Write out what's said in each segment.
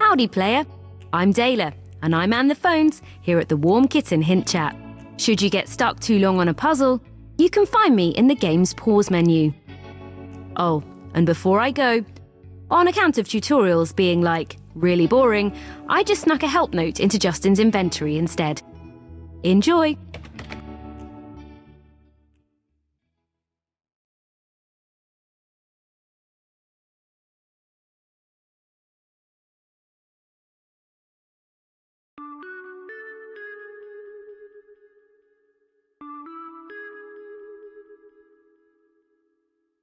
Howdy, player. I'm Dayla, and I man the phones here at the Warm Kitten Hint Chat. Should you get stuck too long on a puzzle, you can find me in the game's pause menu. Oh, and before I go, on account of tutorials being, like, really boring, I just snuck a help note into Justin's inventory instead. Enjoy!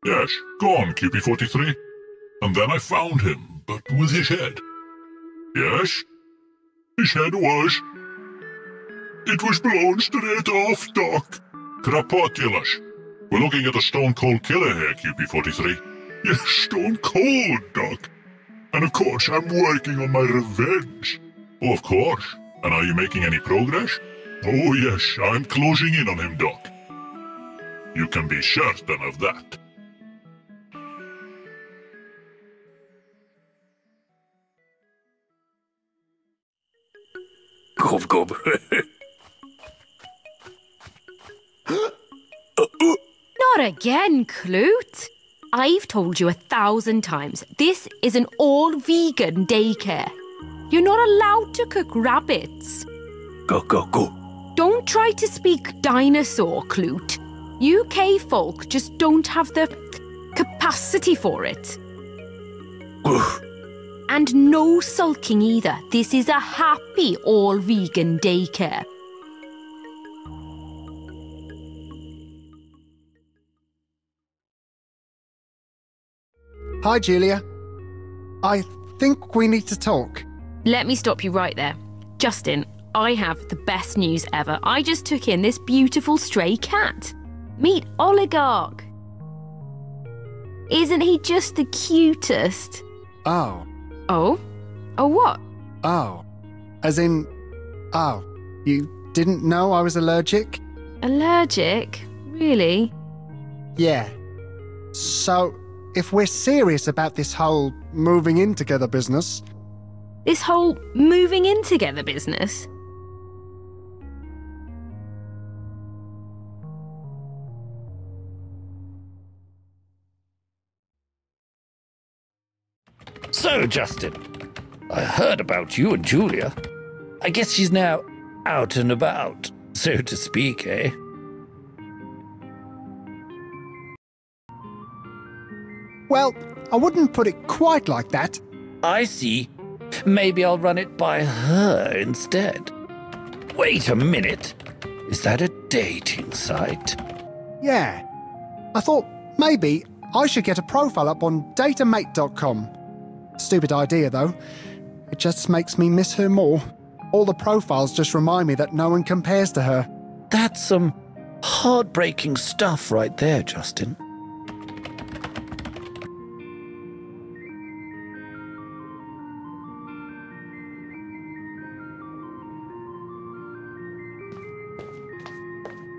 Yes, go on, QP43. And then I found him, but with his head. Yes? His head was... It was blown straight off, Doc. Krapotulus. We're looking at a stone-cold killer here, QP43. Yes, stone-cold, Doc. And of course, I'm working on my revenge. Oh, of course. And are you making any progress? Oh, yes, I'm closing in on him, Doc. You can be certain of that. Gob gob. Not again, Clute! I've told you 1,000 times, this is an all-vegan daycare. You're not allowed to cook rabbits. Go, go, go. Don't try to speak dinosaur, Clute. UK folk just don't have the capacity for it. Oof. And no sulking either. This is a happy all-vegan daycare. Hi, Julia. I think we need to talk. Let me stop you right there. Justin, I have the best news ever. I just took in this beautiful stray cat. Meet Oligarch. Isn't he just the cutest? Oh. Oh? Oh what? Oh. As in... Oh. You didn't know I was allergic? Allergic? Really? Yeah. So, if we're serious about this whole moving in together business... This whole moving in together business? So, Justin, I heard about you and Julia. I guess she's now out and about, so to speak, eh? Well, I wouldn't put it quite like that. I see. Maybe I'll run it by her instead. Wait a minute. Is that a dating site? Yeah. I thought maybe I should get a profile up on datamate.com. Stupid idea, though. It just makes me miss her more. All the profiles just remind me that no one compares to her. That's some heartbreaking stuff right there, Justin.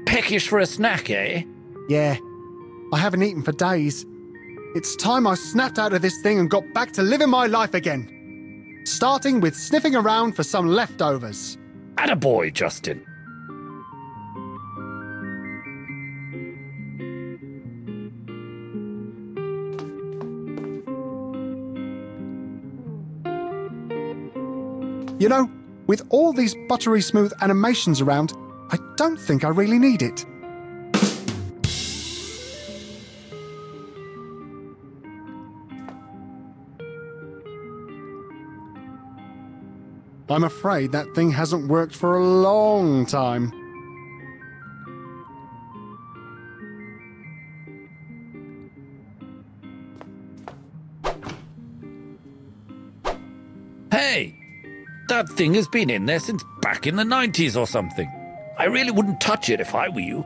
Peckish for a snack, eh? Yeah. I haven't eaten for days. It's time I snapped out of this thing and got back to living my life again. Starting with sniffing around for some leftovers. Attaboy, Justin. You know, with all these buttery smooth animations around, I don't think I really need it. I'm afraid that thing hasn't worked for a long time. Hey! That thing has been in there since back in the 90s or something. I really wouldn't touch it if I were you.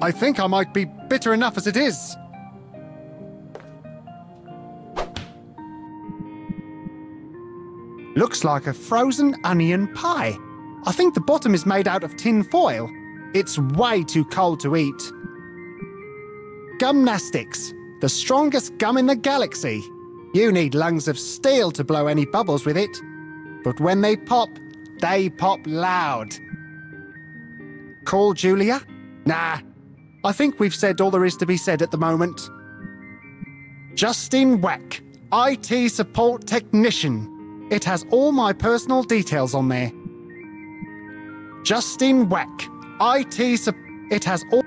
I think I might be bitter enough as it is. Looks like a frozen onion pie. I think the bottom is made out of tin foil. It's way too cold to eat. Gumnastics, the strongest gum in the galaxy. You need lungs of steel to blow any bubbles with it. But when they pop loud. Call Julia? Nah, I think we've said all there is to be said at the moment. Justin Wack, IT support technician. It has all my personal details on there. Justin Wack, IT support. It has all.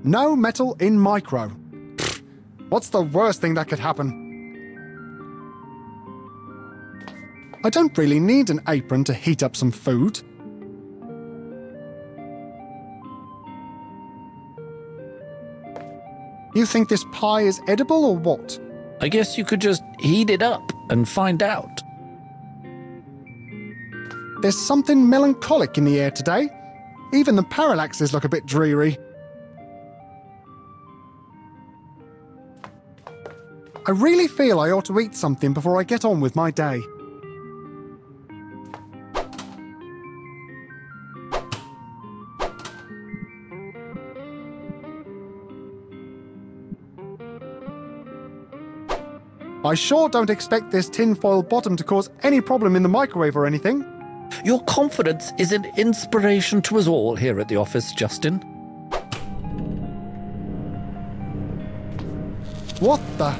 No metal in micro. Pfft, what's the worst thing that could happen? I don't really need an apron to heat up some food. You think this pie is edible or what? I guess you could just heat it up and find out. There's something melancholic in the air today. Even the parallaxes look a bit dreary. I really feel I ought to eat something before I get on with my day. I sure don't expect this tinfoil bottom to cause any problem in the microwave or anything. Your confidence is an inspiration to us all here at the office, Justin. What the?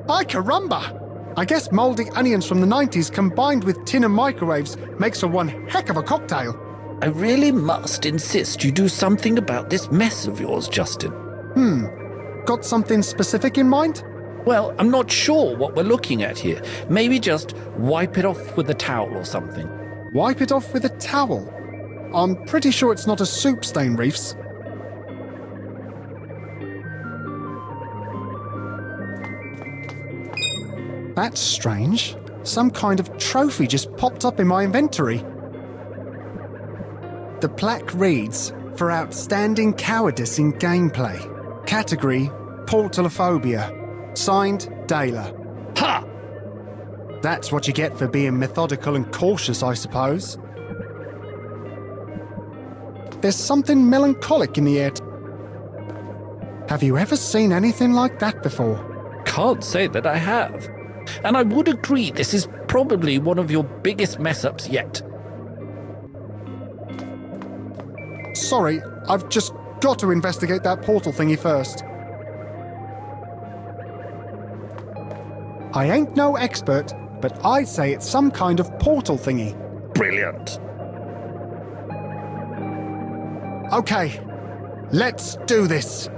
Ay caramba! I guess mouldy onions from the 90s combined with tin and microwaves makes for one heck of a cocktail. I really must insist you do something about this mess of yours, Justin. Got something specific in mind? Well, I'm not sure what we're looking at here. Maybe just wipe it off with a towel or something. Wipe it off with a towel? I'm pretty sure it's not a soup stain, Reefs. That's strange. Some kind of trophy just popped up in my inventory. The plaque reads, for outstanding cowardice in gameplay. Category, portalophobia. Signed, Dayler. Ha! That's what you get for being methodical and cautious, I suppose. There's something melancholic in the air. Have you ever seen anything like that before? Can't say that I have. And I would agree this is probably one of your biggest mess-ups yet. Sorry, I've just got to investigate that portal thingy first. I ain't no expert, but I'd say it's some kind of portal thingy. Brilliant. Okay, let's do this.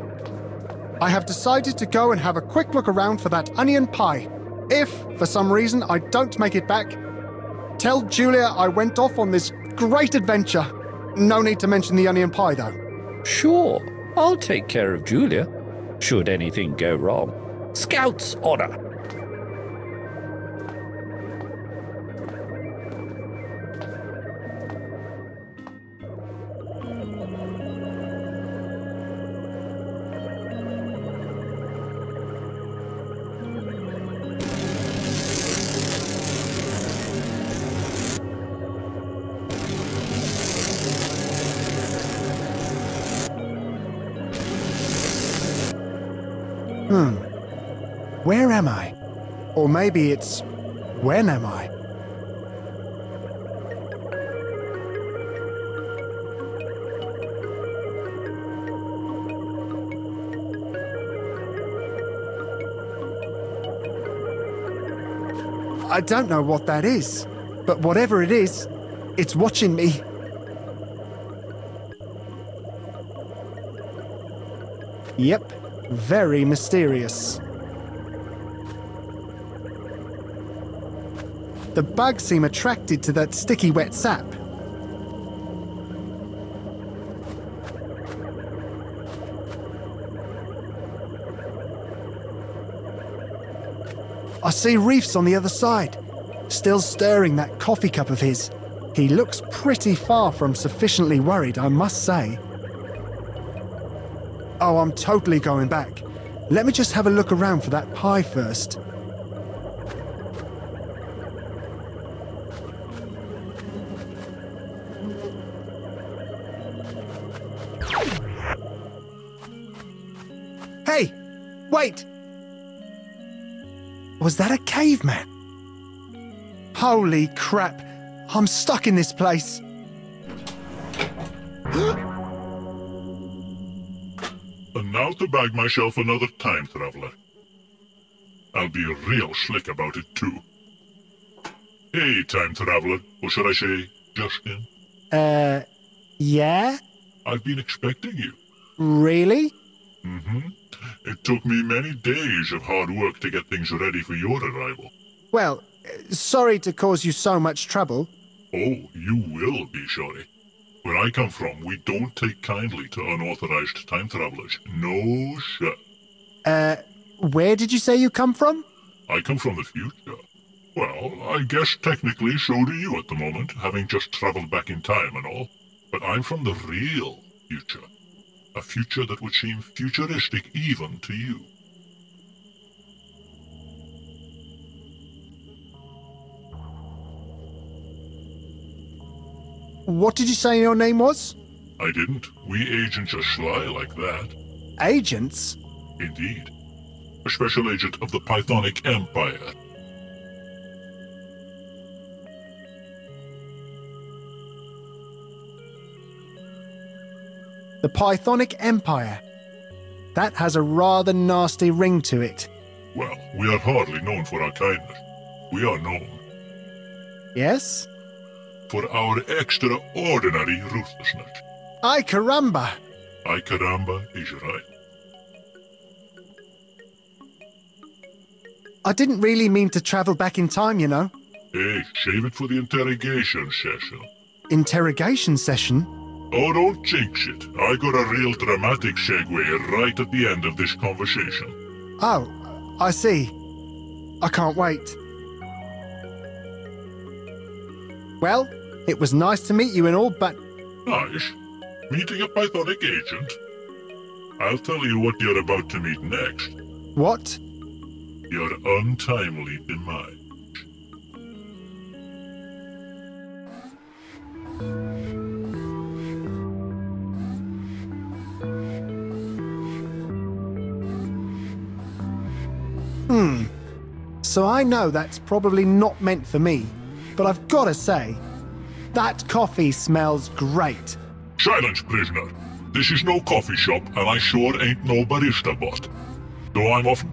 I have decided to go and have a quick look around for that onion pie. If, for some reason, I don't make it back, tell Julia I went off on this great adventure. No need to mention the onion pie, though. Sure, I'll take care of Julia, should anything go wrong. Scout's order. Where am I? Or maybe it's, when am I? I don't know what that is, but whatever it is, it's watching me. Yep, very mysterious. The bugs seem attracted to that sticky wet sap. I see Reefs on the other side, still stirring that coffee cup of his. He looks pretty far from sufficiently worried, I must say. Oh, I'm totally going back. Let me just have a look around for that pie first. Hey! Wait! Was that a caveman? Holy crap! I'm stuck in this place. And now to bag myself another time traveler. I'll be real slick about it too. Hey, time traveler, or should I say, Justin? Yeah? I've been expecting you. Really? Mm-hmm. It took me many days of hard work to get things ready for your arrival. Well, sorry to cause you so much trouble. Oh, you will be sorry. Where I come from, we don't take kindly to unauthorized time travelers. No, sir. Where did you say you come from? I come from the future. Well, I guess technically so do you at the moment, having just traveled back in time and all. But I'm from the real future. A future that would seem futuristic even to you. What did you say your name was? I didn't. We agents are sly like that. Agents? Indeed. A special agent of the Pythonic Empire. The Pythonic Empire. That has a rather nasty ring to it. Well, we are hardly known for our kindness. We are known Yes? for our extraordinary ruthlessness. Ay caramba! Ay caramba is right. I didn't really mean to travel back in time, you know. Hey, save it for the interrogation session. Interrogation session? Oh, don't jinx it. I got a real dramatic segue right at the end of this conversation. Oh, I see. I can't wait. Well, it was nice to meet you and all, but... Nice. Meeting a Pythonic agent? I'll tell you what you're about to meet next. What? Your untimely demise. So I know that's probably not meant for me, but I've got to say, that coffee smells great. Silence, prisoner. This is no coffee shop, and I sure ain't no barista bot. Though I'm often...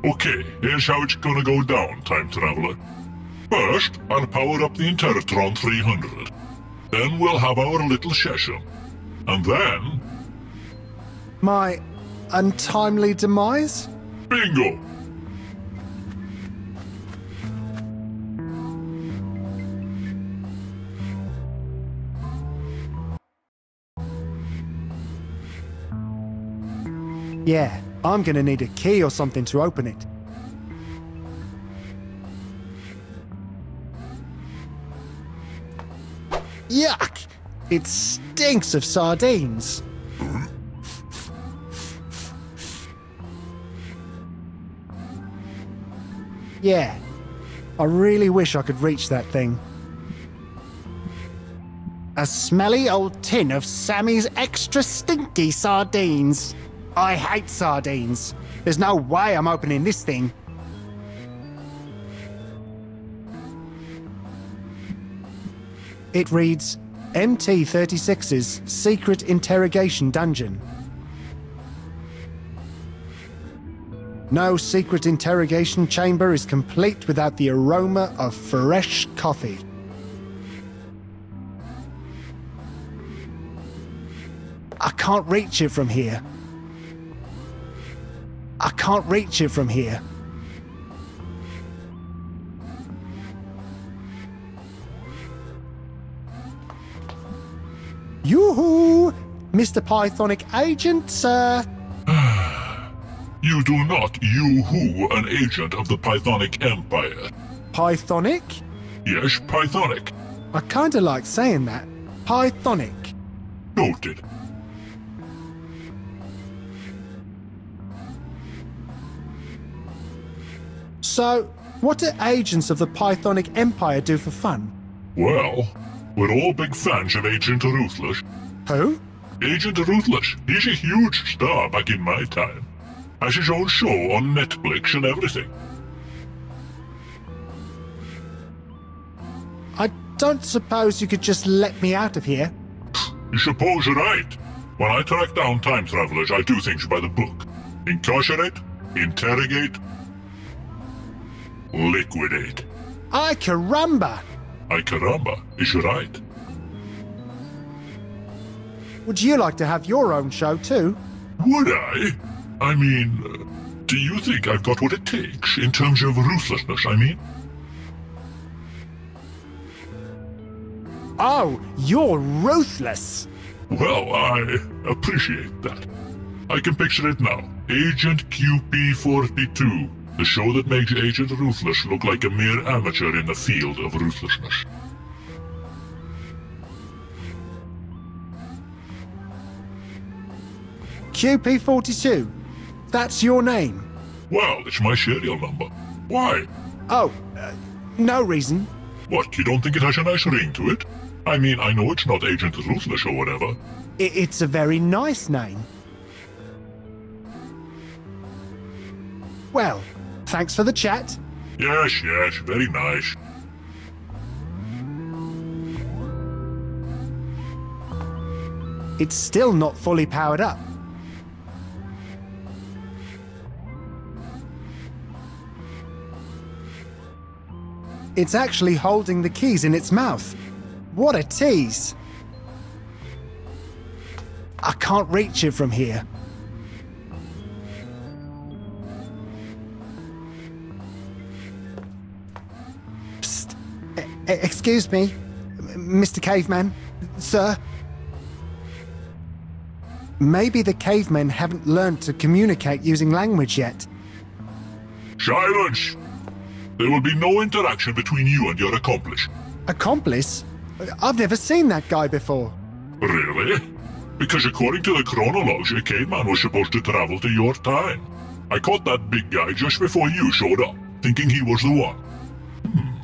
Okay, here's how it's gonna go down, time traveler. First, I'll power up the Intertron 300. Then we'll have our little session. And then... My untimely demise? Bingo! Yeah, I'm gonna need a key or something to open it. Yuck! It stinks of sardines. Yeah, I really wish I could reach that thing. A smelly old tin of Sammy's extra stinky sardines. I hate sardines. There's no way I'm opening this thing. It reads, MT-36's Secret Interrogation Dungeon. No secret interrogation chamber is complete without the aroma of fresh coffee. I can't reach it from here. I can't reach it from here. Yoo-hoo! Mr. Pythonic Agent, sir. You do not you-hoo an agent of the Pythonic Empire. Pythonic? Yes, Pythonic. I kinda like saying that. Pythonic. Noted. So, what do agents of the Pythonic Empire do for fun? Well, we're all big fans of Agent Ruthless. Who? Agent Ruthless, he's a huge star back in my time. Has his own show on Netflix and everything. I don't suppose you could just let me out of here? You suppose you're right. When I track down time travelers, I do things by the book. Incarcerate, interrogate, liquidate. Ay caramba! Ay caramba is right. Would you like to have your own show too? Would I? I mean, do you think I've got what it takes in terms of ruthlessness, I mean? Oh, you're ruthless! Well, I appreciate that. I can picture it now. Agent QP-42, the show that makes Agent Ruthless look like a mere amateur in the field of ruthlessness. QP-42? That's your name? Well, it's my serial number. Why? Oh, no reason. What, you don't think it has a nice ring to it? I mean, I know it's not Agent Ruthless or whatever. It's a very nice name. Well, thanks for the chat. Yes, very nice. It's still not fully powered up. It's actually holding the keys in its mouth. What a tease! I can't reach it from here. Psst. Excuse me, Mr. Caveman, sir? Maybe the cavemen haven't learned to communicate using language yet. Silence! There will be no interaction between you and your accomplice. Accomplice? I've never seen that guy before. Really? Because according to the chronologues, a caveman was supposed to travel to your time. I caught that big guy just before you showed up, thinking he was the one.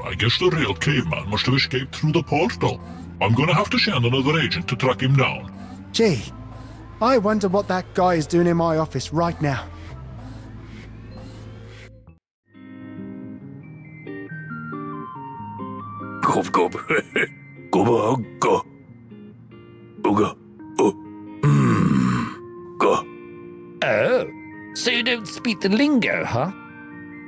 I guess the real caveman must have escaped through the portal. I'm gonna have to send another agent to track him down. Gee, I wonder what that guy is doing in my office right now. Gob gob. Gob go. Ooga. Oh. Go. Oh, so you don't speak the lingo, huh?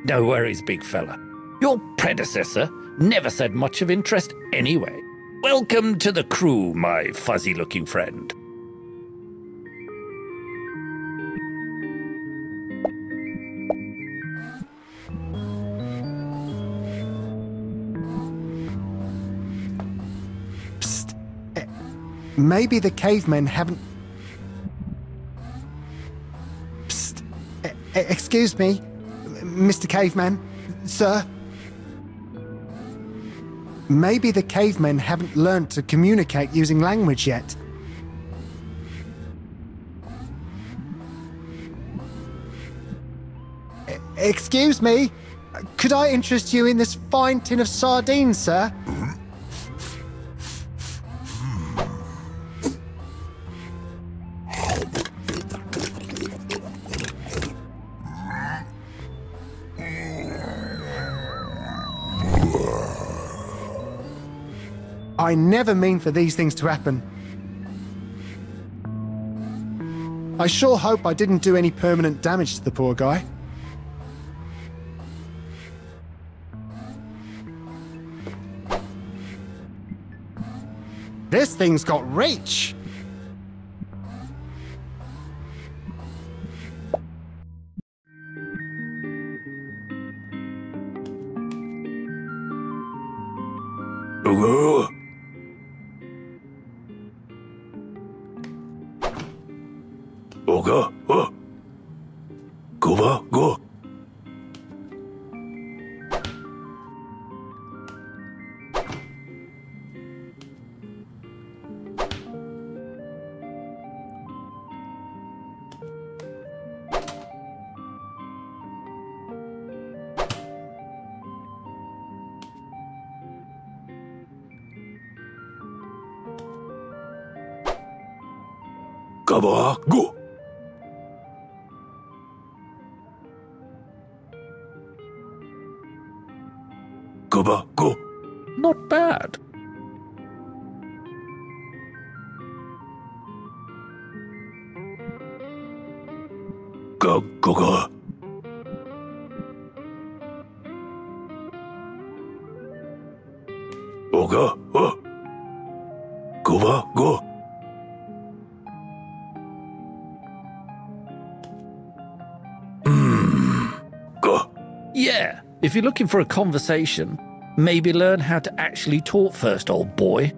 No worries, big fella. Your predecessor never said much of interest anyway. Welcome to the crew, my fuzzy-looking friend. Psst. Maybe the cavemen haven't... Psst. Excuse me, Mr. Caveman, sir? Maybe the cavemen haven't learned to communicate using language yet. Excuse me, could I interest you in this fine tin of sardines, sir? I never mean for these things to happen. I sure hope I didn't do any permanent damage to the poor guy. This thing's got reach! Not bad. Yeah, if you're looking for a conversation, maybe learn how to actually talk first, old boy.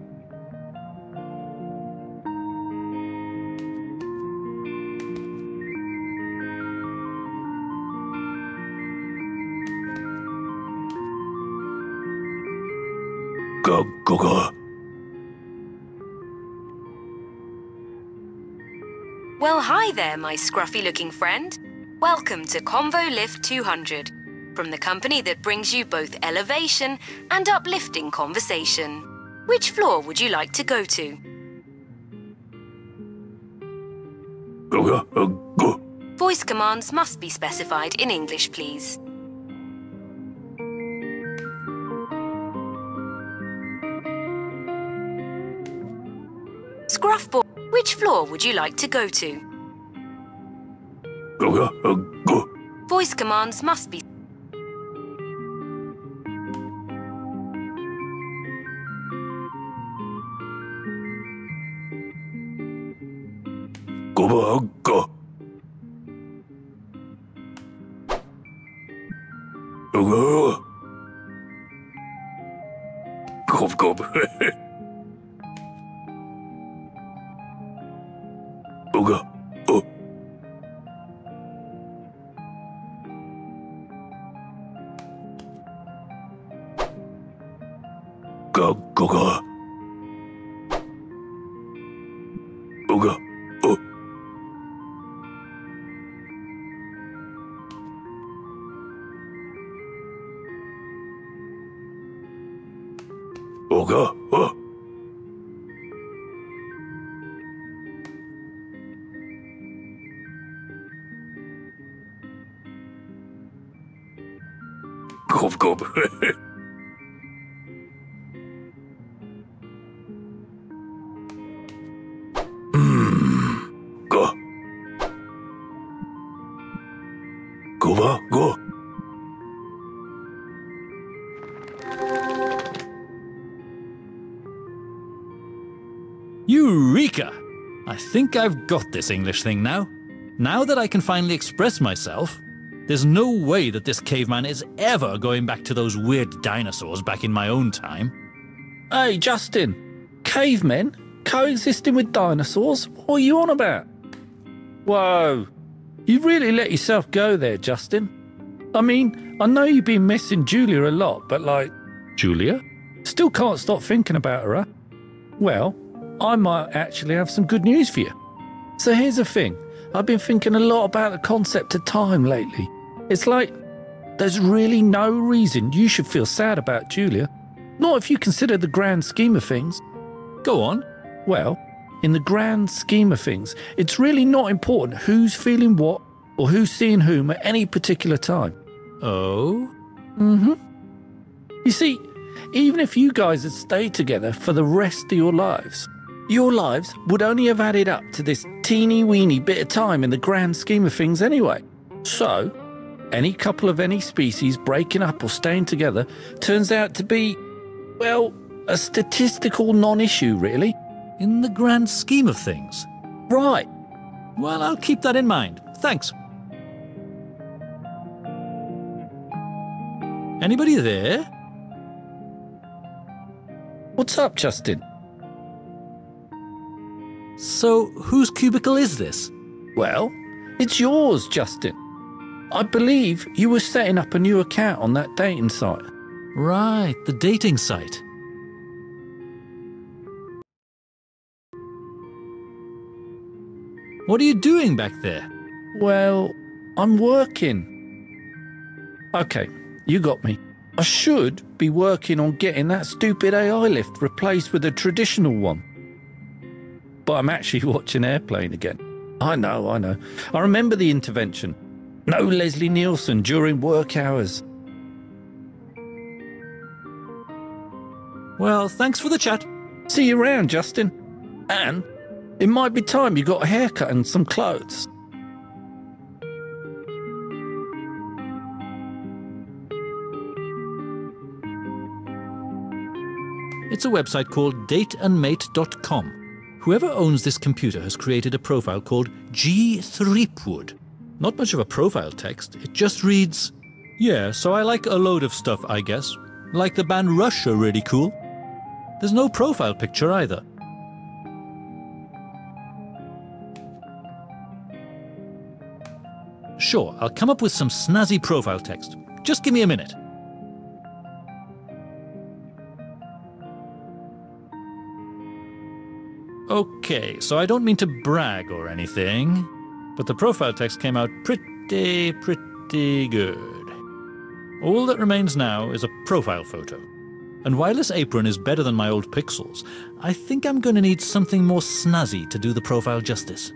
Well, hi there, my scruffy-looking friend. Welcome to Convo Lift 200, from the company that brings you both elevation and uplifting conversation. Which floor would you like to go to? Voice commands must be specified in English, please. Scruffboy, which floor would you like to go to? Voice commands must be... Eureka! I think I've got this English thing now. Now that I can finally express myself, there's no way that this caveman is ever going back to those weird dinosaurs back in my own time. Hey, Justin. Cavemen coexisting with dinosaurs? What are you on about? Whoa. You really let yourself go there, Justin. I mean, I know you've been missing Julia a lot, but like... Julia? Still can't stop thinking about her, huh? Well, I might actually have some good news for you. So here's the thing. I've been thinking a lot about the concept of time lately. It's like, there's really no reason you should feel sad about Julia. Not if you consider the grand scheme of things. Go on. Well, in the grand scheme of things, it's really not important who's feeling what or who's seeing whom at any particular time. Oh? Mm-hmm. You see, even if you guys had stayed together for the rest of your lives would only have added up to this teeny-weeny bit of time in the grand scheme of things anyway. So, any couple of any species breaking up or staying together turns out to be, well, a statistical non-issue, really. In the grand scheme of things? Right. Well, I'll keep that in mind. Thanks. Anybody there? What's up, Justin? So, whose cubicle is this? Well, it's yours, Justin. I believe you were setting up a new account on that dating site. Right, the dating site. What are you doing back there? Well, I'm working. Okay, you got me. I should be working on getting that stupid AI lift replaced with a traditional one. But I'm actually watching Airplane again. I know. I remember the intervention. No Leslie Nielsen during work hours. Well, thanks for the chat. See you around, Justin. And it might be time you got a haircut and some clothes. It's a website called dateandmate.com. Whoever owns this computer has created a profile called G. Threepwood. Not much of a profile text, it just reads, "Yeah, so I like a load of stuff, I guess. Like the band Rush are really cool." There's no profile picture either. Sure, I'll come up with some snazzy profile text. Just give me a minute. Okay, so I don't mean to brag or anything, but the profile text came out pretty good. All that remains now is a profile photo. And while this apron is better than my old pixels, I think I'm going to need something more snazzy to do the profile justice.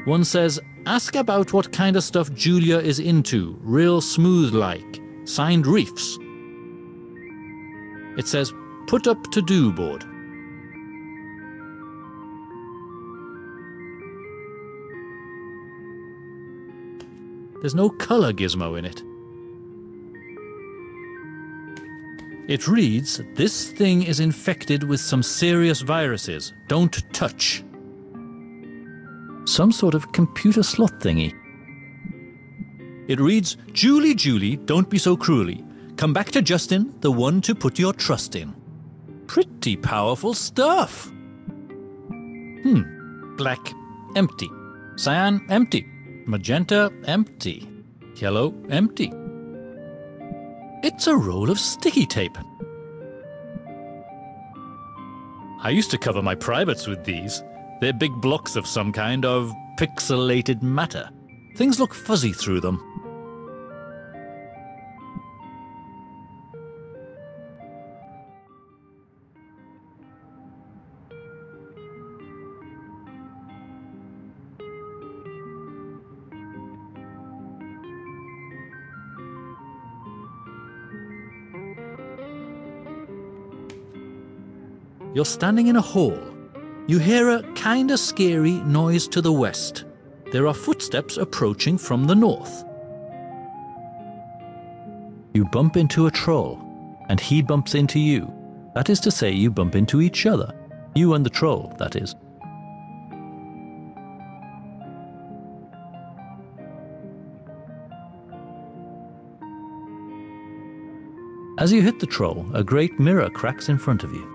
One says, "Ask about what kind of stuff Julia is into, real smooth like, signed Reefs." It says, "Put up to-do board." There's no color gizmo in it. It reads, "This thing is infected with some serious viruses. Don't touch." Some sort of computer slot thingy. It reads, Julie, don't be so cruelly. Come back to Justin, the one to put your trust in." Pretty powerful stuff. Black, empty. Cyan, empty. Magenta, empty. Yellow, empty. It's a roll of sticky tape. I used to cover my privates with these. They're big blocks of some kind of pixelated matter. Things look fuzzy through them. You're standing in a hall. You hear a kinda scary noise to the west. There are footsteps approaching from the north. You bump into a troll, and he bumps into you. That is to say, you bump into each other. You and the troll, that is. As you hit the troll, a great mirror cracks in front of you.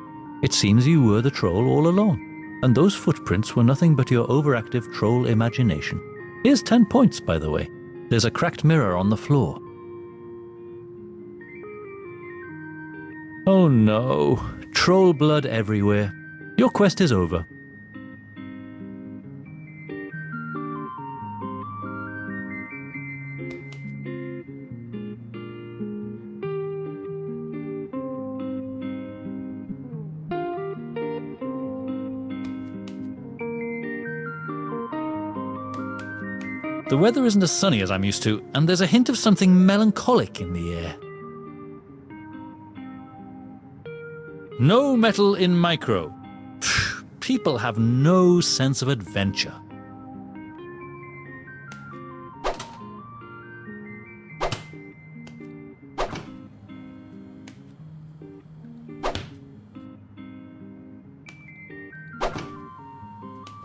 It seems you were the troll all along. And those footprints were nothing but your overactive troll imagination. Here's 10 points, by the way. There's a cracked mirror on the floor. Oh no, troll blood everywhere. Your quest is over. The weather isn't as sunny as I'm used to, and there's a hint of something melancholic in the air. No metal in micro. Pfft, people have no sense of adventure.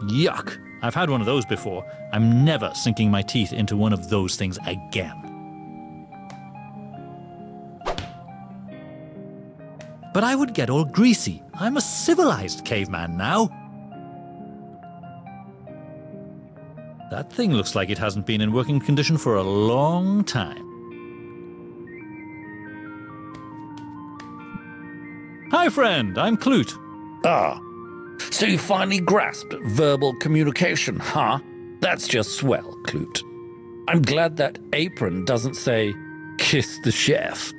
Yuck! I've had one of those before. I'm never sinking my teeth into one of those things again. But I would get all greasy. I'm a civilized caveman now. That thing looks like it hasn't been in working condition for a long time. Hi, friend. I'm Clute. Ah, so you finally grasped verbal communication, huh? That's just swell, Clute. I'm glad that apron doesn't say, kiss the chef.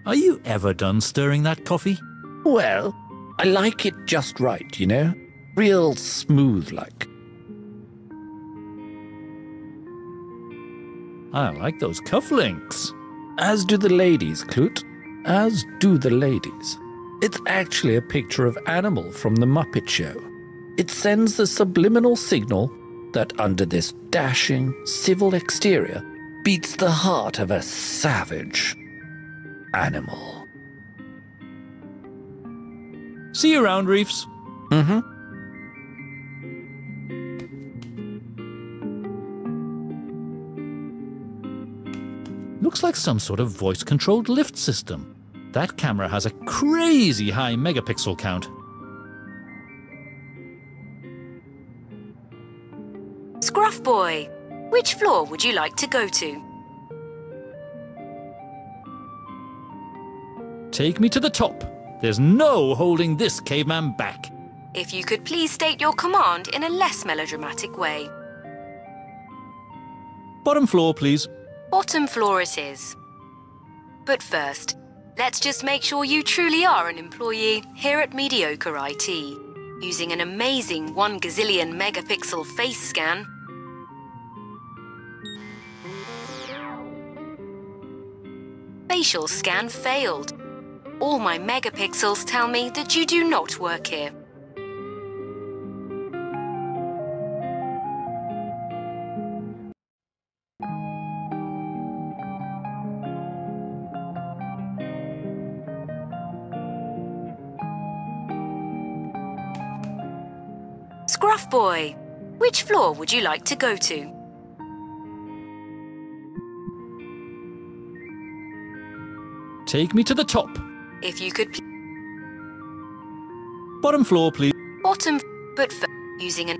Are you ever done stirring that coffee? Well, I like it just right, you know? Real smooth-like. I like those cufflinks. As do the ladies, Clute. As do the ladies. It's actually a picture of Animal from the Muppet Show. It sends the subliminal signal that under this dashing, civil exterior beats the heart of a savage animal. See you around, Reefs. Mm-hmm. Looks like some sort of voice-controlled lift system. That camera has a crazy high megapixel count. Scruff boy, which floor would you like to go to? Take me to the top. There's no holding this caveman back. If you could please state your command in a less melodramatic way. Bottom floor, please. Bottom floor it is. But first, let's just make sure you truly are an employee here at Mediocre IT, using an amazing 1 gazillion megapixel face scan. Facial scan failed. All my megapixels tell me that you do not work here. Scruff boy, which floor would you like to go to? Take me to the top. If you could Bottom floor, please. bottom, but using an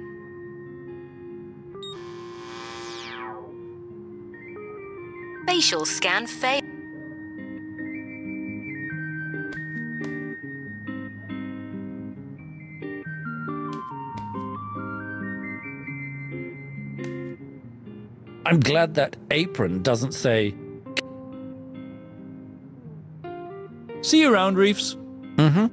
facial scan failed. I'm glad that apron doesn't say, See you around, Reefs. mm-hmm.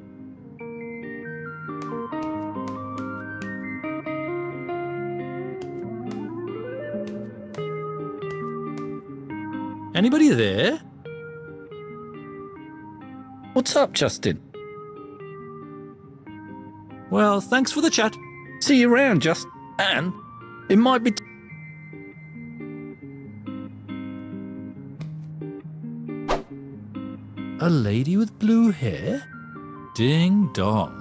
Anybody there? What's up, Justin? Well, thanks for the chat. See you around, Justin. And it might be... A lady with blue hair? Ding dong.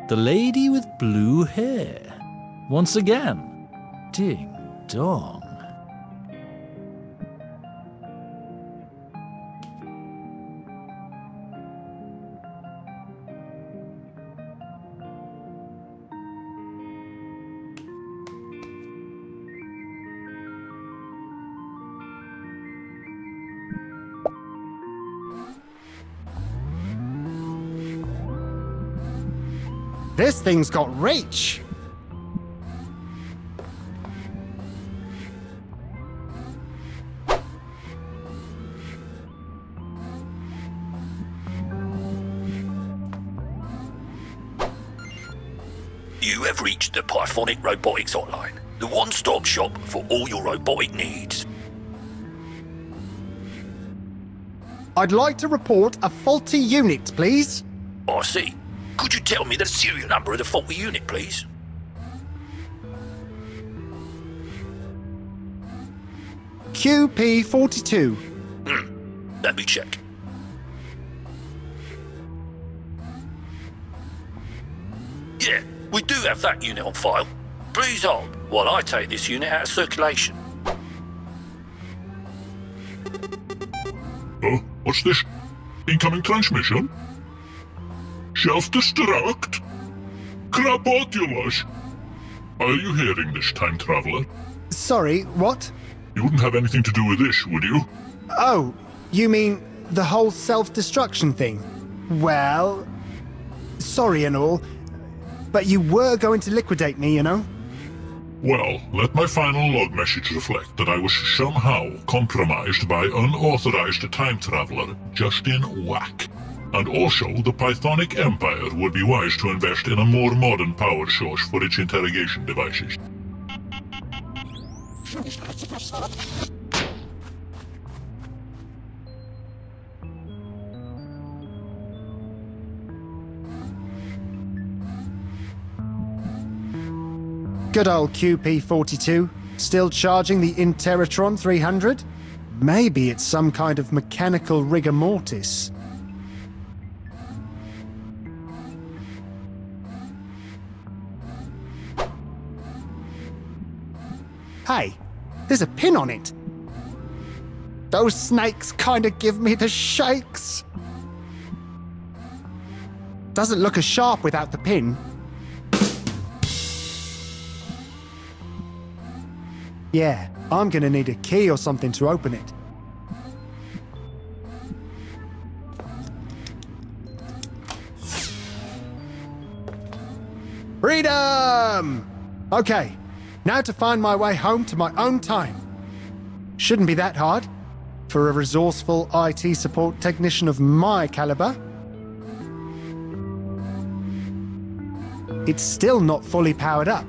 The lady with blue hair. Once again. Ding dong. This thing's got reach. You have reached the Pythonic Robotics Hotline, the one-stop shop for all your robotic needs. I'd like to report a faulty unit, please. I see. Could you tell me the serial number of the faulty unit, please? QP42. Let me check. Yeah, we do have that unit on file. Please hold while I take this unit out of circulation. What's this? Incoming transmission? Self-destruct? Krapotulus? Are you hearing this, time traveler? Sorry, what? You wouldn't have anything to do with this, would you? Oh, you mean the whole self-destruction thing? Well, sorry and all, but you were going to liquidate me, you know? Well, let my final log message reflect that I was somehow compromised by unauthorized time traveler Justin Wack. And also, the Pythonic Empire would be wise to invest in a more modern power source for its interrogation devices. Good old QP42, still charging the Interatron 300? Maybe it's some kind of mechanical rigor mortis. Hey, there's a pin on it. Those snakes kinda give me the shakes. Doesn't look as sharp without the pin. Yeah, I'm gonna need a key or something to open it. Freedom! Okay, now to find my way home to my own time. Shouldn't be that hard for a resourceful IT support technician of my caliber. It's still not fully powered up.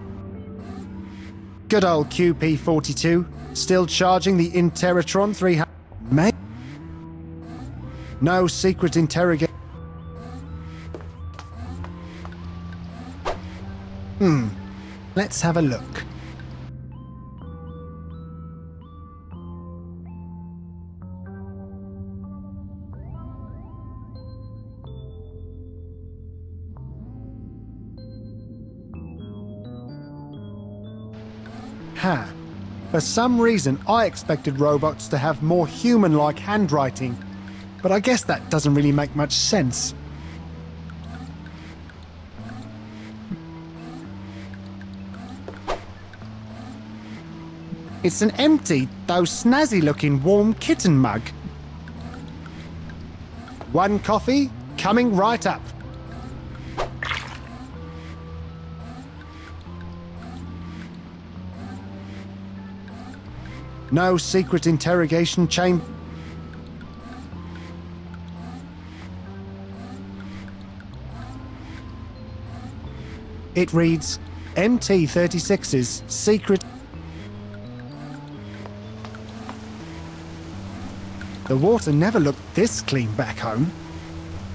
Good old QP42, still charging the Interatron 300. No secret interrogation. Let's have a look. For some reason, I expected robots to have more human-like handwriting, but I guess that doesn't really make much sense. It's an empty, though snazzy-looking warm kitten mug. One coffee, coming right up. No secret interrogation chamber. It reads, MT-36's secret. The water never looked this clean back home.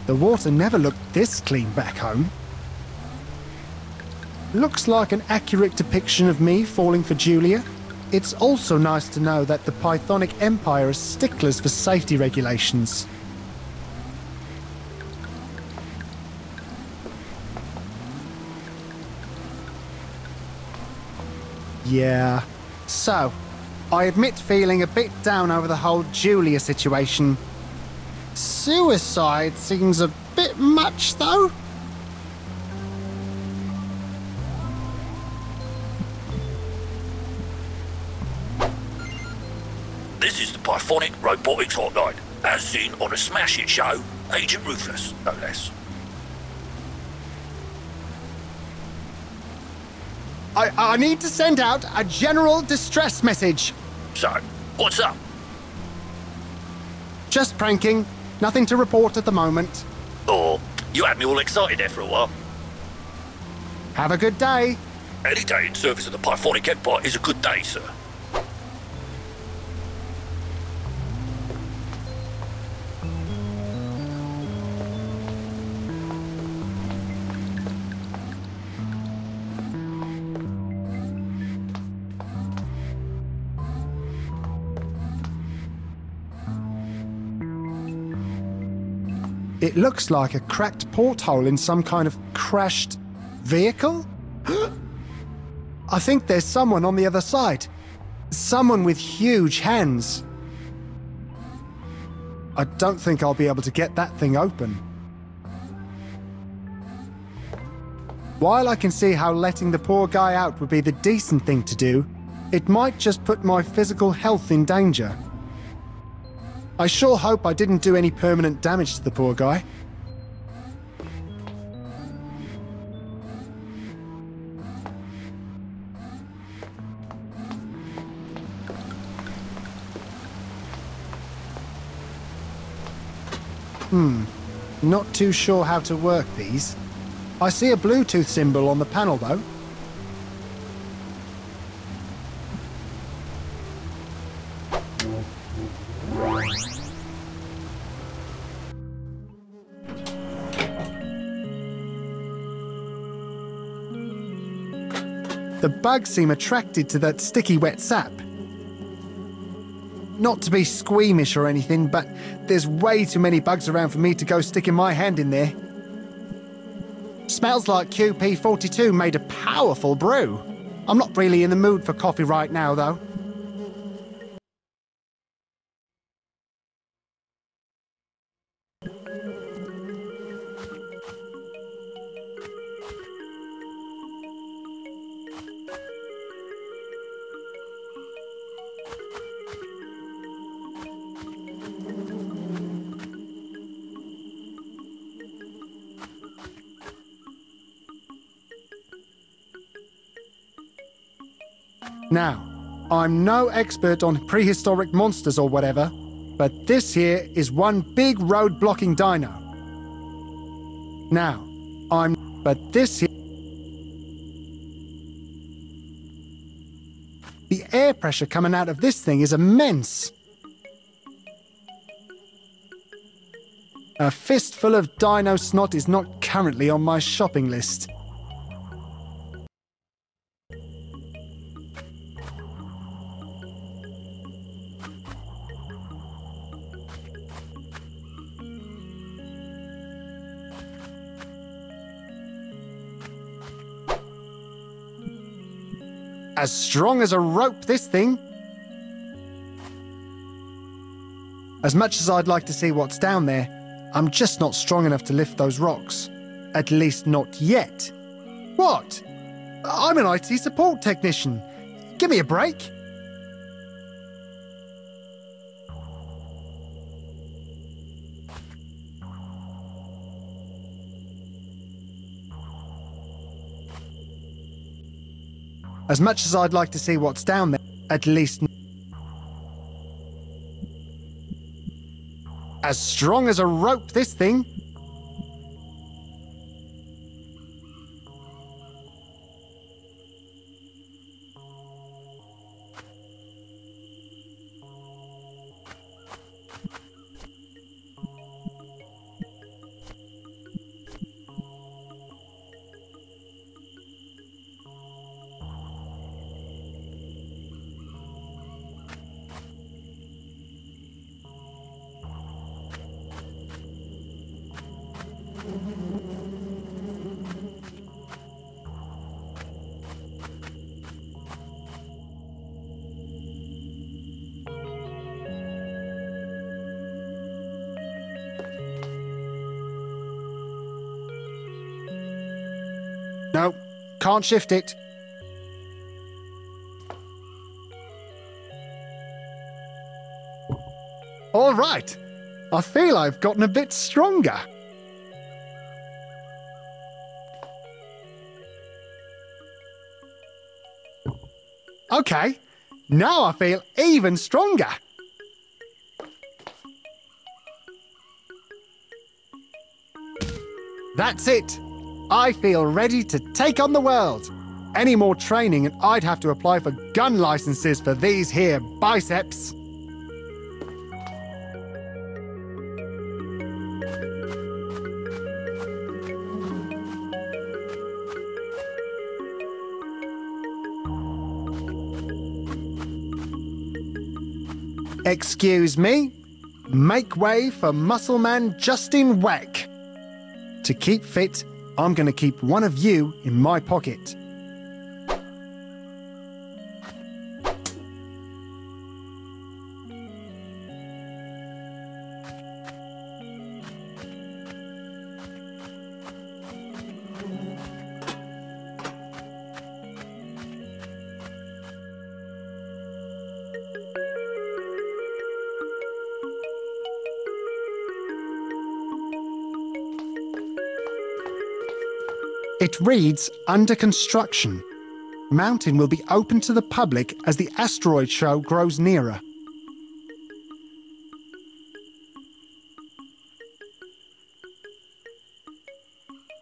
The water never looked this clean back home. Looks like an accurate depiction of me falling for Julia. It's also nice to know that the Pythonic Empire is sticklers for safety regulations. Yeah. So, I admit feeling a bit down over the whole Julia situation. Suicide seems a bit much, though. This is the Pythonic Robotics Hotline, as seen on a smash hit show, Agent Ruthless, no less. I need to send out a general distress message. So, what's up? Just pranking. Nothing to report at the moment. Oh, you had me all excited there for a while. Have a good day. Any day in service of the Pythonic Empire is a good day, sir. It looks like a cracked porthole in some kind of crashed vehicle? I think there's someone on the other side. Someone with huge hands. I don't think I'll be able to get that thing open. While I can see how letting the poor guy out would be the decent thing to do, it might just put my physical health in danger. I sure hope I didn't do any permanent damage to the poor guy. Not too sure how to work these. I see a Bluetooth symbol on the panel though. The bugs seem attracted to that sticky wet sap. Not to be squeamish or anything, but there's way too many bugs around for me to go sticking my hand in there. Smells like QP42 made a powerful brew. I'm not really in the mood for coffee right now, though. Now, I'm no expert on prehistoric monsters or whatever, but this here is one big road-blocking dino. The air pressure coming out of this thing is immense. A fistful of dino snot is not currently on my shopping list. As strong as a rope, this thing. As much as I'd like to see what's down there, I'm just not strong enough to lift those rocks. At least not yet. What? I'm an IT support technician. Give me a break. As much as I'd like to see what's down there, at least... As strong as a rope, this thing. No, can't shift it. All right, I feel I've gotten a bit stronger. Okay, now I feel even stronger. That's it. I feel ready to take on the world. Any more training and I'd have to apply for gun licenses for these here biceps. Excuse me. Make way for muscle man Justin Wack. To keep fit, I'm going to keep one of you in my pocket. It reads, under construction. Mountain will be open to the public as the asteroid show grows nearer.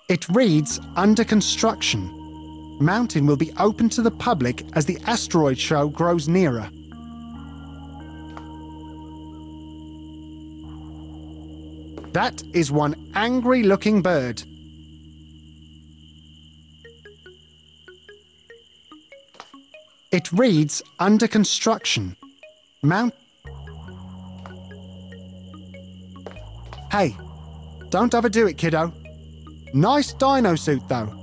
It reads, under construction. Mountain will be open to the public as the asteroid show grows nearer. That is one angry-looking bird. It reads, under construction. Hey, don't overdo it, kiddo. Nice dino suit, though.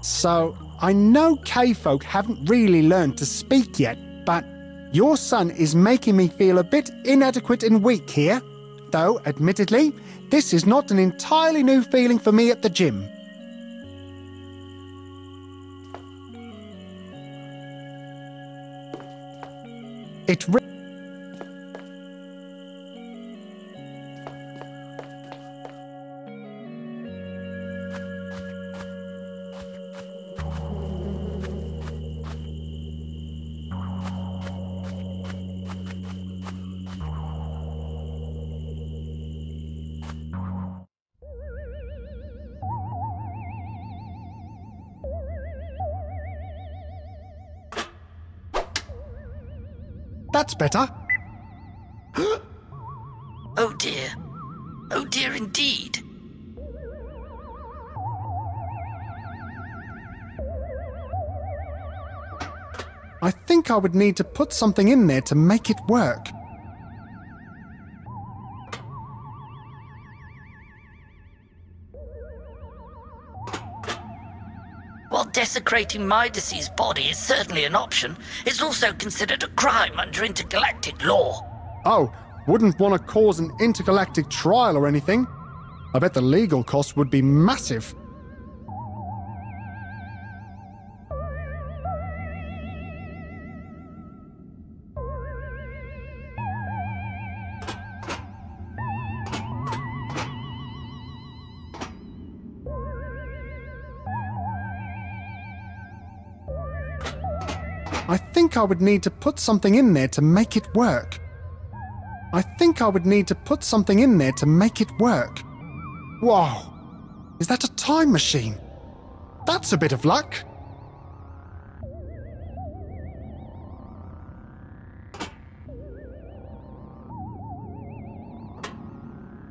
So, I know K-folk haven't really learned to speak yet, but your son is making me feel a bit inadequate and weak here. Though, admittedly, this is not an entirely new feeling for me at the gym. That's better. Oh dear. Oh dear indeed. I think I would need to put something in there to make it work. While desecrating my deceased body is certainly an option, it's also considered a crime under intergalactic law. Oh, wouldn't want to cause an intergalactic trial or anything. I bet the legal cost would be massive. I think I would need to put something in there to make it work. I think I would need to put something in there to make it work. Whoa! Is that a time machine? That's a bit of luck.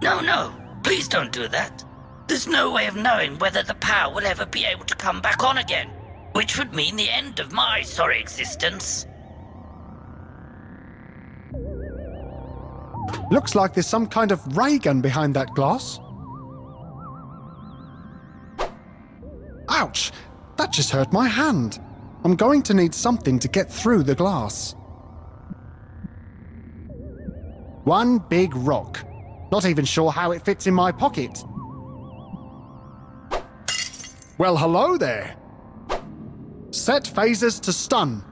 No, please don't do that. There's no way of knowing whether the power will ever be able to come back on again, which would mean the end of my sorry existence. Looks like there's some kind of ray gun behind that glass. Ouch! That just hurt my hand. I'm going to need something to get through the glass. One big rock. Not even sure how it fits in my pocket. Well, hello there. Set phasers to stun.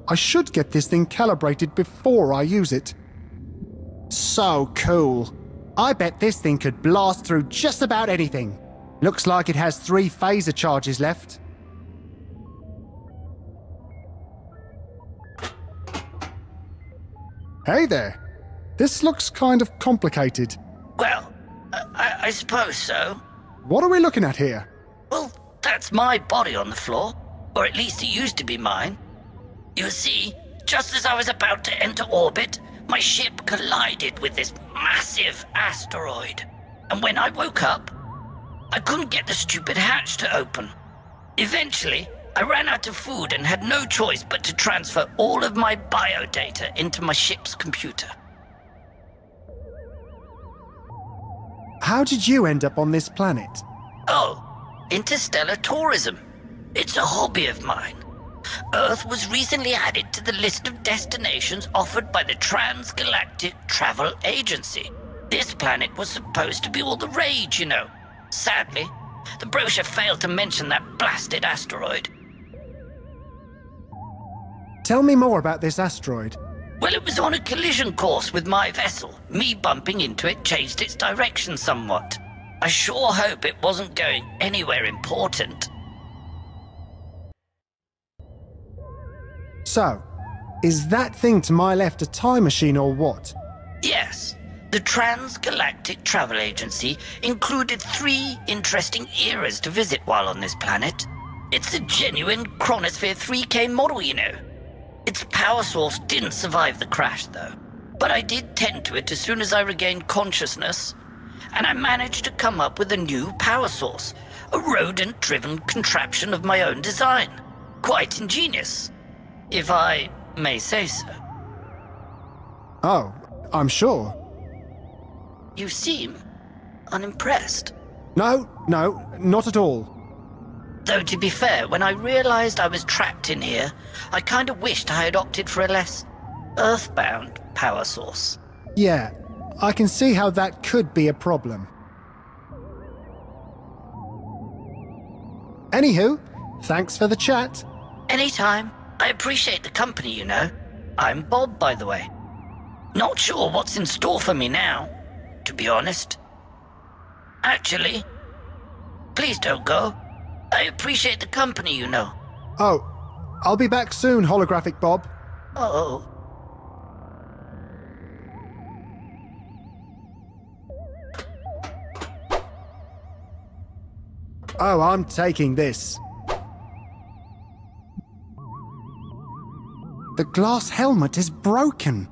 I should get this thing calibrated before I use it. So cool. I bet this thing could blast through just about anything. Looks like it has 3 phaser charges left. Hey there. This looks kind of complicated. Well, I suppose so. What are we looking at here? Well, that's my body on the floor. Or at least it used to be mine. You see, just as I was about to enter orbit, my ship collided with this massive asteroid. And when I woke up, I couldn't get the stupid hatch to open. Eventually, I ran out of food and had no choice but to transfer all of my biodata into my ship's computer. How did you end up on this planet? Oh, interstellar tourism. It's a hobby of mine. Earth was recently added to the list of destinations offered by the Transgalactic Travel Agency. This planet was supposed to be all the rage, you know. Sadly, the brochure failed to mention that blasted asteroid. Tell me more about this asteroid. Well, it was on a collision course with my vessel. Me bumping into it changed its direction somewhat. I sure hope it wasn't going anywhere important. So, is that thing to my left a time machine or what? Yes. The Transgalactic Travel Agency included 3 interesting eras to visit while on this planet. It's a genuine Chronosphere 3K model, you know. Its power source didn't survive the crash, though. But I did tend to it as soon as I regained consciousness, and I managed to come up with a new power source, a rodent-driven contraption of my own design. Quite ingenious, if I may say so. Oh, I'm sure. You seem unimpressed. No, not at all. Though to be fair, when I realized I was trapped in here, I kind of wished I had opted for a less earthbound power source. Yeah, I can see how that could be a problem. Anywho, thanks for the chat. Anytime. I appreciate the company, you know. I'm Bob, by the way. Not sure what's in store for me now, to be honest. Actually, please don't go. I appreciate the company, you know. Oh, I'll be back soon, Holographic Bob. Oh. Oh, I'm taking this. The glass helmet is broken.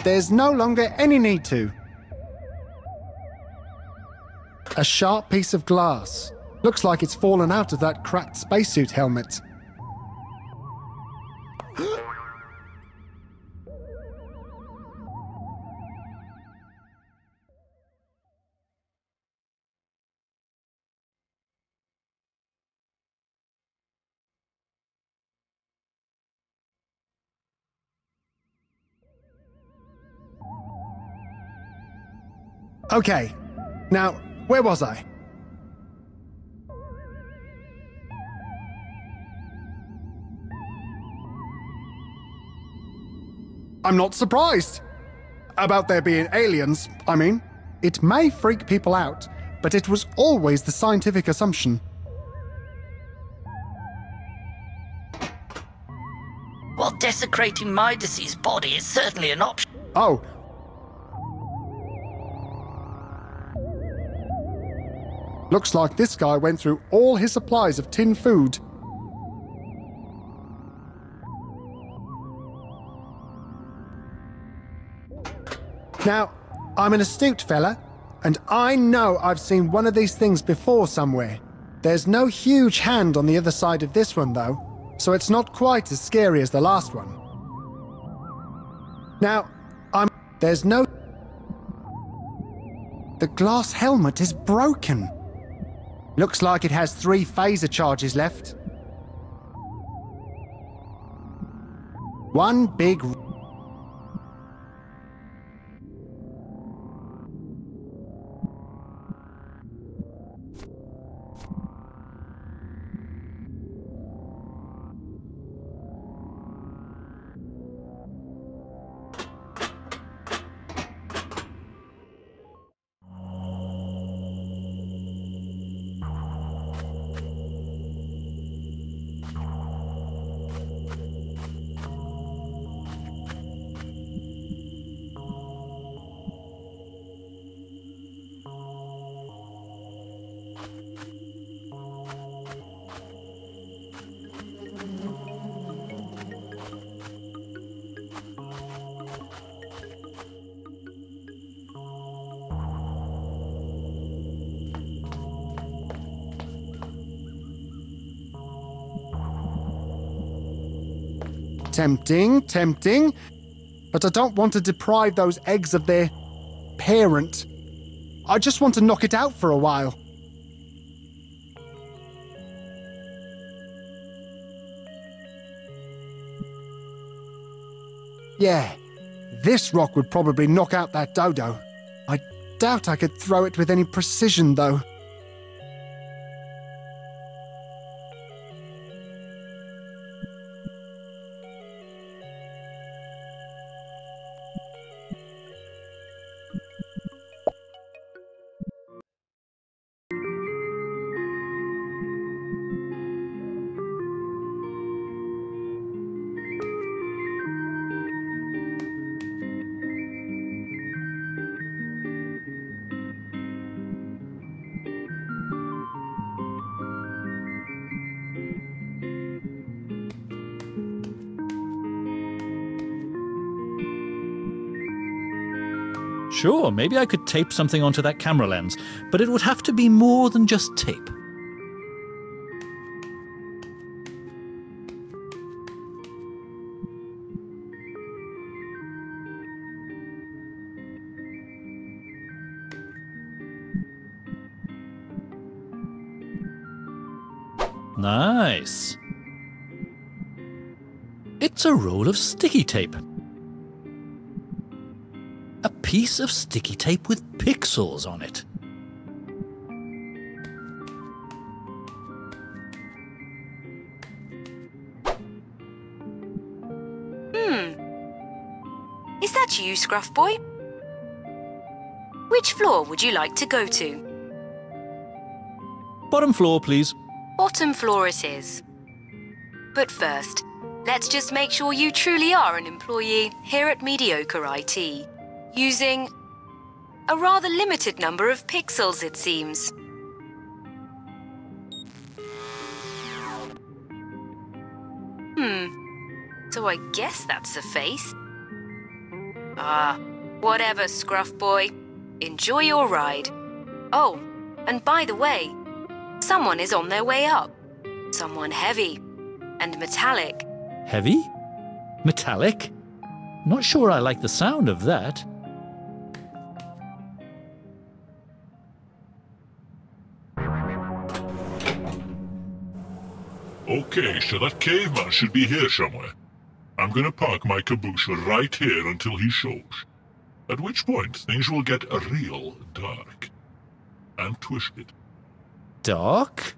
There's no longer any need to. A sharp piece of glass. Looks like it's fallen out of that cracked spacesuit helmet. Okay, now, where was I? I'm not surprised. About there being aliens, I mean. It may freak people out, but it was always the scientific assumption. While desecrating my deceased body is certainly an option. Oh. Looks like this guy went through all his supplies of tin food. Now, I'm an astute fella, and I know I've seen one of these things before somewhere. There's no huge hand on the other side of this one, though, so it's not quite as scary as the last one. Now, there's no... The glass helmet is broken. Looks like it has 3 phaser charges left. One big... Tempting, but I don't want to deprive those eggs of their parent. I just want to knock it out for a while. Yeah, this rock would probably knock out that dodo. I doubt I could throw it with any precision, though. Sure, maybe I could tape something onto that camera lens, but it would have to be more than just tape. Nice. It's a roll of sticky tape. A piece of sticky tape with pixels on it. Is that you, Scruff Boy? Which floor would you like to go to? Bottom floor, please. Bottom floor it is. But first, let's just make sure you truly are an employee here at Mediocre IT, using a rather limited number of pixels, it seems. So I guess that's a face. Whatever, Scruff Boy. Enjoy your ride. Oh, and by the way, someone is on their way up. Someone heavy and metallic. Heavy? Metallic? Not sure I like the sound of that. Okay, so that caveman should be here somewhere. I'm gonna park my caboose right here until he shows. At which point, things will get real dark and twisted. Dark?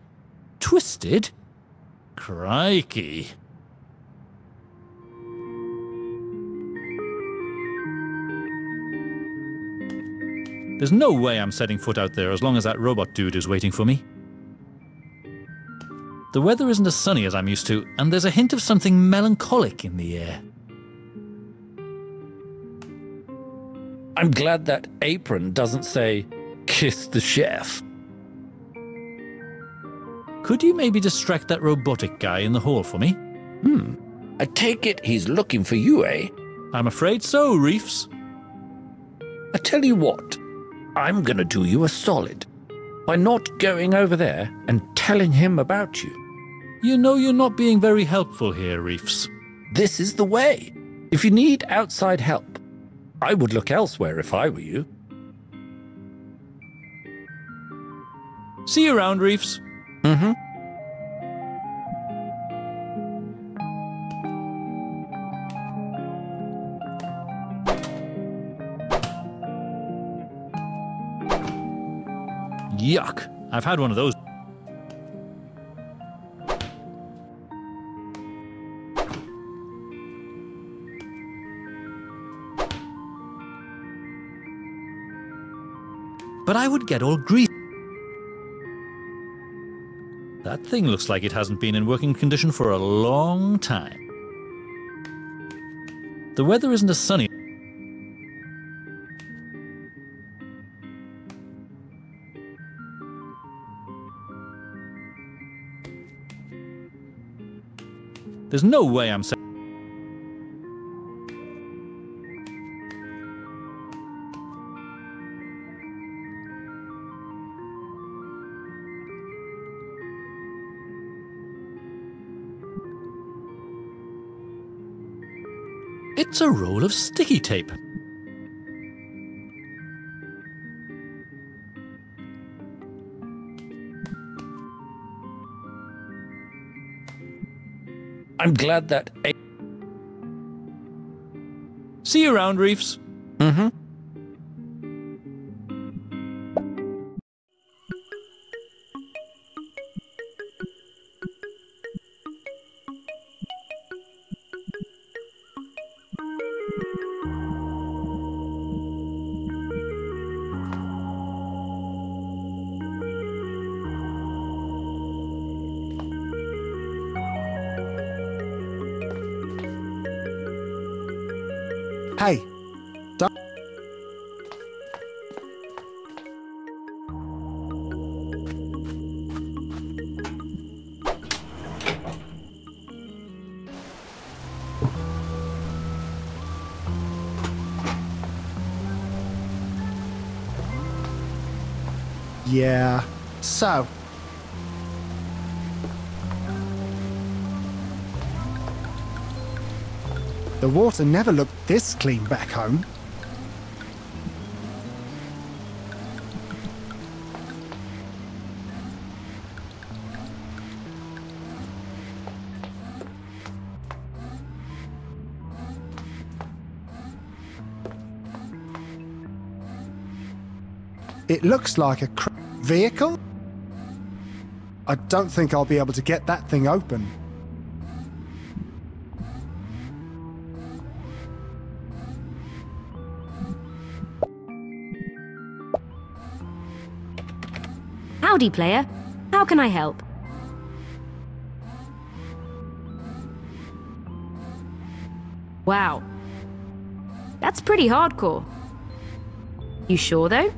Twisted? Crikey. There's no way I'm setting foot out there as long as that robot dude is waiting for me. The weather isn't as sunny as I'm used to, and there's a hint of something melancholic in the air. I'm glad that apron doesn't say, "Kiss the chef." Could you maybe distract that robotic guy in the hall for me? I take it he's looking for you, eh? I'm afraid so, Reefs. I tell you what, I'm gonna do you a solid by not going over there and telling him about you. You know you're not being very helpful here, Reefs. This is the way. If you need outside help, I would look elsewhere if I were you. See you around, Reefs. Mm-hmm. Yuck. I've had one of those. But I would get all greasy. That thing looks like it hasn't been in working condition for a long time. The weather isn't as sunny. There's no way I'm saying. It's a roll of sticky tape. I'm glad that... See you around, Reefs. Mm-hmm. Hey, don't... Yeah, so... The water never looked this clean back home. It looks like a vehicle? I don't think I'll be able to get that thing open. Howdy, player. How can I help? Wow. That's pretty hardcore. You sure, though?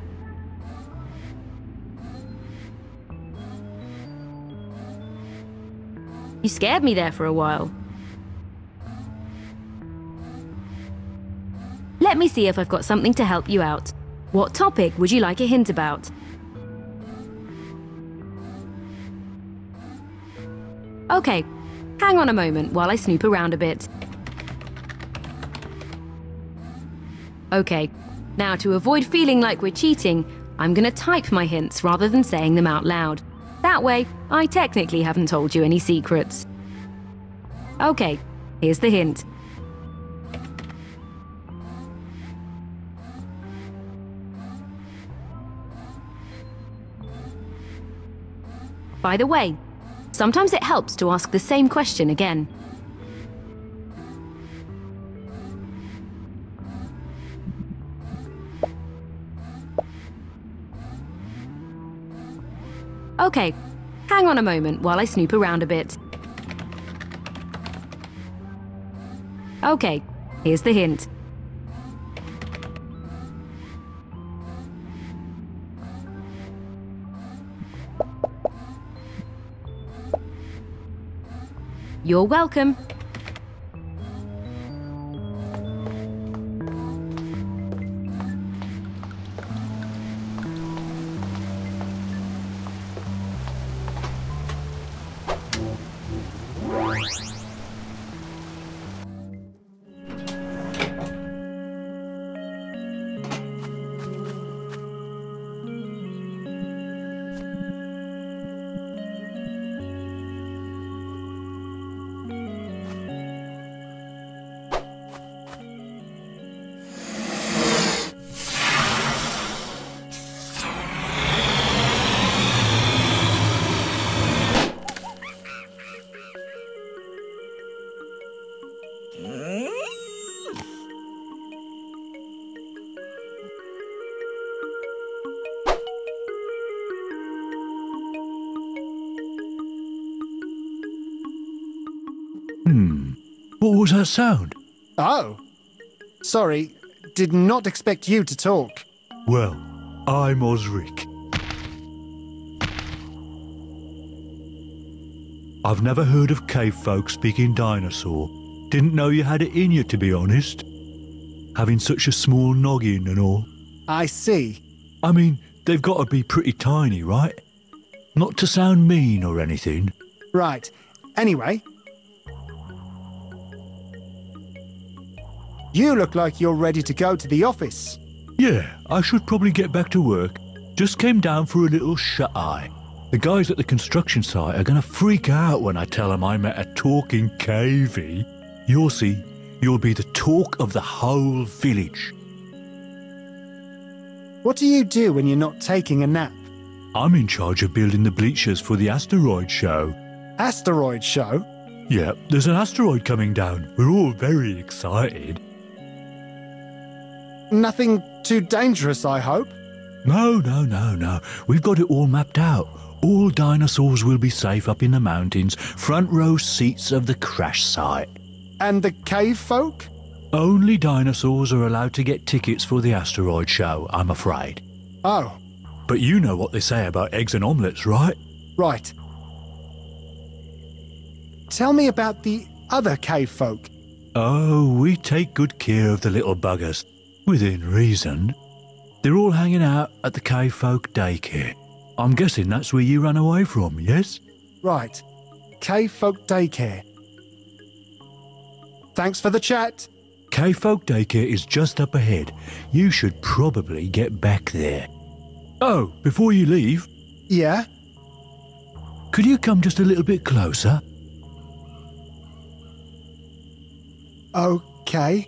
You scared me there for a while. Let me see if I've got something to help you out. What topic would you like a hint about? Okay, hang on a moment while I snoop around a bit. Okay, now to avoid feeling like we're cheating, I'm gonna type my hints rather than saying them out loud. That way, I technically haven't told you any secrets. Okay, here's the hint. By the way, sometimes it helps to ask the same question again. Okay, hang on a moment while I snoop around a bit. Okay, here's the hint. You're welcome. What was that sound? Oh, sorry, did not expect you to talk. Well, I'm Osric. I've never heard of cave folk speaking dinosaur. Didn't know you had it in you, to be honest. Having such a small noggin and all. I see. I mean, they've got to be pretty tiny, right? Not to sound mean or anything. Right. Anyway, you look like you're ready to go to the office. Yeah, I should probably get back to work. Just came down for a little shut-eye. The guys at the construction site are going to freak out when I tell them I met a talking cavey. You'll see, you'll be the talk of the whole village. What do you do when you're not taking a nap? I'm in charge of building the bleachers for the asteroid show. Asteroid show? Yeah, there's an asteroid coming down. We're all very excited. Nothing too dangerous, I hope? No. We've got it all mapped out. All dinosaurs will be safe up in the mountains, front row seats of the crash site. And the cave folk? Only dinosaurs are allowed to get tickets for the asteroid show, I'm afraid. Oh. But you know what they say about eggs and omelettes, right? Right. Tell me about the other cave folk. Oh, we take good care of the little buggers, within reason. They're all hanging out at the cave folk daycare. I'm guessing that's where you ran away from, yes? Right. Cave folk daycare. Thanks for the chat. Cave folk daycare is just up ahead. You should probably get back there. Oh, before you leave... Yeah? Could you come just a little bit closer? Okay.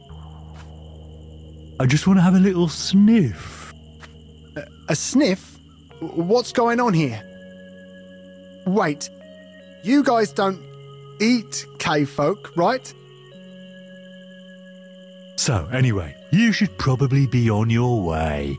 I just want to have a little sniff. A sniff? What's going on here? Wait, you guys don't eat cave folk, right? So, anyway, you should probably be on your way.